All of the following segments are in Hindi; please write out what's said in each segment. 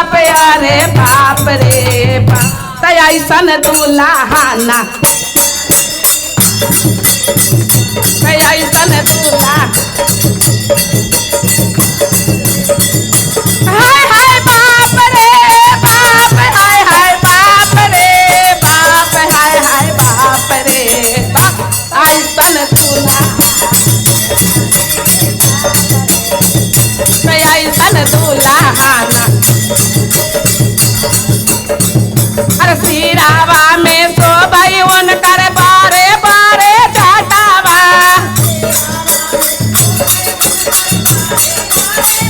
बाप अरे बाप रे बाप ऐसन दुल्हाना ऐसन दूल्हा हाय हाय बाप रे बाप हाय हाय बाप रे बाप हाय हाय बाप रे बाप ऐसन दूल्हा ऐसन दुल्हाना अरे सिरावा में शोभई उनकर बारे बारे जाटावा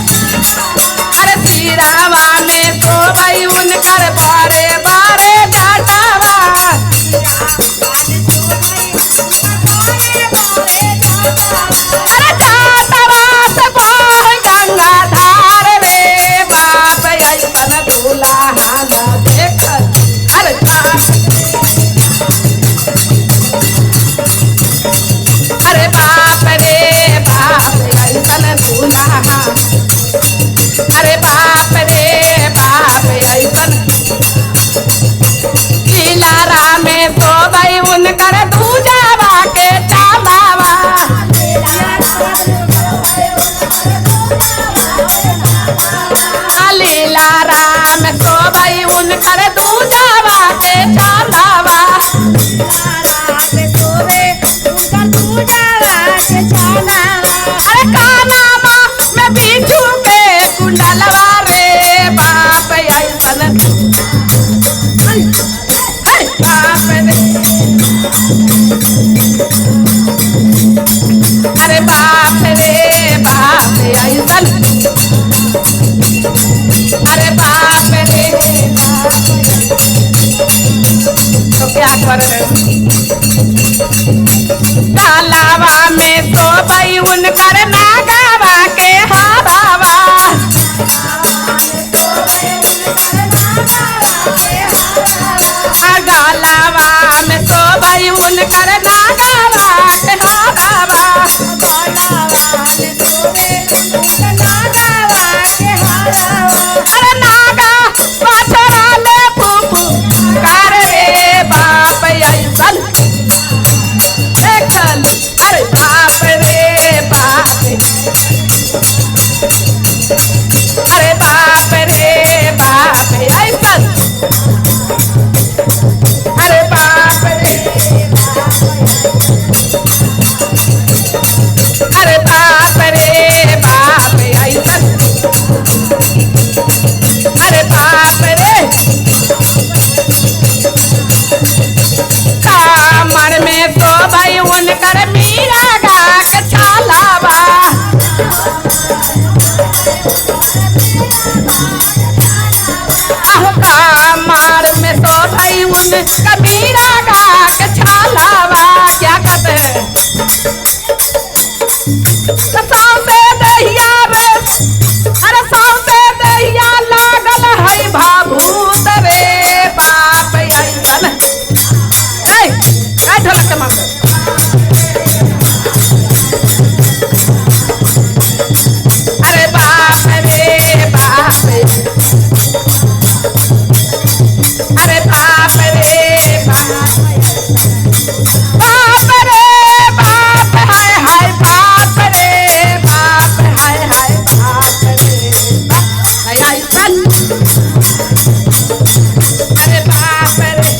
अरे सिरावा में शोभई उनकर बारे बारे जाटावा अरे जाटावा से बाहर गंगा धार रे बाप ऐसन दुल्हाना देख अरे अरे बाप रे बाप ऐसन दूल्हा अरे बाप रे बाप ऐसन लीलारा में शोभई उनकर दूजावा के चालावा लीलारा में शोभई उनकर दूजावा के चालावा अरे कानामा में बिच्छू के कुंडलवा रे बाप ऐसन बाप रे अरे बाप रे बाप ऐसन अरे बाप रे तो क्या कर तालावा में शोभई उनकर नागावा के हारावा गालावा में शोभई उनकर नागावा के हारावा अरे नागा बछड़ा ले फूफू कार रे बाप ऐसन देखल अरे बाप रे बाप अरे बाप रे बाप ऐसन अरे बाप रे अरे बाप रे बाप ऐसन अरे बाप रे कामर में शोभई उनकर मीरा गा के छालावा कामर में शोभई उनकर मीरा गा के छालावा क्या कहते हैं सौसे दहिया रे अरे सौसे दहिया लागल है भाभूत रे बाप ऐसन ढोलक के मार अरे बाप रे बाप अरे बाप रे बाप बाप रे बाप हाय हाय बाप रे बाप हाय हाय बाप रे बाप ऐसन अरे बाप रे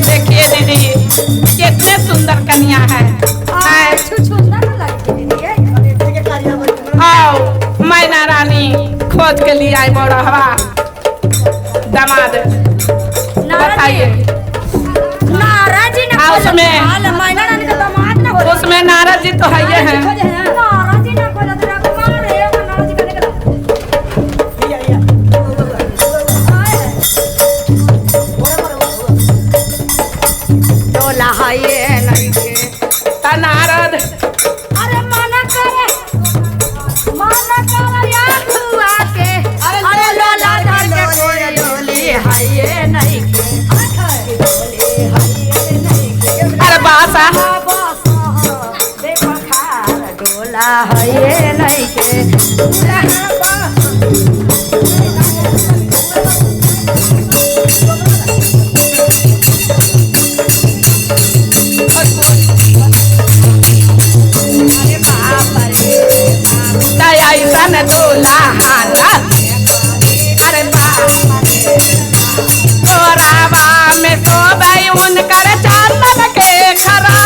देखिए दीदी कितने सुंदर कन्या है आओ मैना रानी खोज के लिए आई बड़ा हवा दामाद बताइए उसमें नारद जी तो है ये हैं नारद अरे मना करे यार हुआ के अरे लोला धर के कोई डोली है ये नहीं के अरे बासा देखो खार डोला है नहीं के अरे बाप रे ऐसन दुल्हन अरे तोरावा में सोबई उनकर चांदन के खरा